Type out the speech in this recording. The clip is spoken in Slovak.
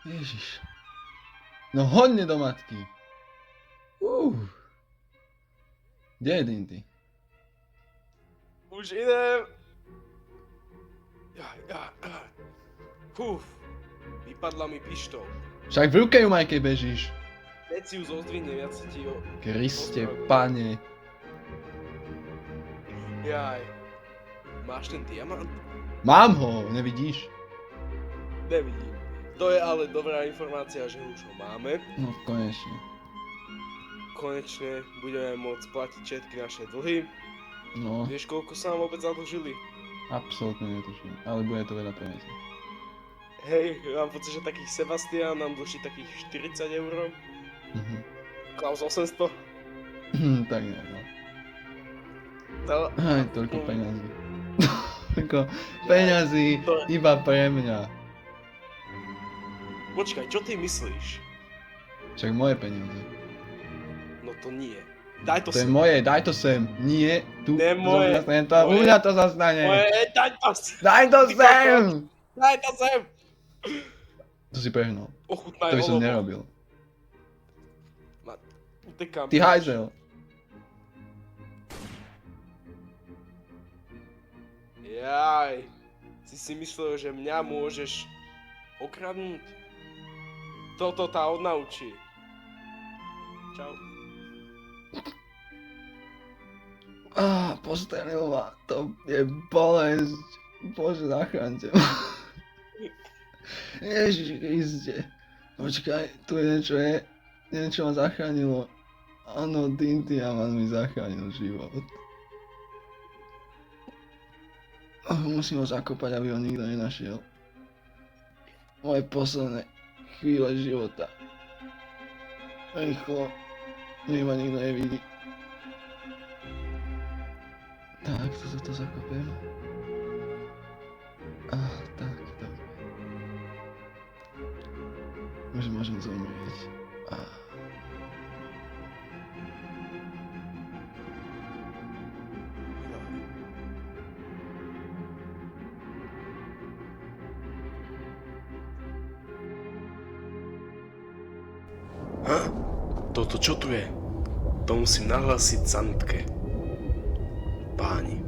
Ježiš. No hodne do matky. Kde je Dinty? Už idem. Vypadla mi pištol. Však v ruke ju maj, keď bežíš. Keď si ju zozdvihnem, ja sa ti ho... Kriste, pane. Jaj. Máš ten diamant? Mám ho, nevidíš? Nevidím. To je ale dobrá informácia, že už ho máme. No konečne. Konečne budeme môcť platiť všetky naše dlhy. No, Vieš, koľko sa nám vôbec zadlžili? absolútne netuším. Ale bude to veľa peniazí. Hej, mám pocit, že takých Sebastian nám dlží takých 40 €. Klaus 800. Tak nejak, no. To... Aj, toľko peňazí. Toľko peňazí iba pre mňa. Počkaj, čo ty myslíš? Však moje peniaze. No to nie. Daj to To je sem. moje, daj to sem. Nie, tu. To je moje. Zastane to, u Moje. mňa to zastane. Moje, daj to sem. Daj to Ty sem! Daj to sem. To si prehnal. Ochutnaj To by som holovo. nerobil. Utekám. Ty hajzel. Jaj. Si myslel, že mňa môžeš okradnúť? Toto tá odnaučí. Čau. Postrelil ma. To je bolesť. Bože, zachránte ma. Ježiš Kriste. Počkaj, tu je niečo ma zachránilo. Áno, Dinty Aman mi zachránil život. Musím ho zakopať, aby ho nikto nenašiel. Moje posledné chvíle života. Rýchlo. Nech ma nikto nevidí. Tak, toto zakopem. Tak, dobre. Už môžem zomrieť. Toto čo tu je? To musím nahlásiť sanitke. Páni,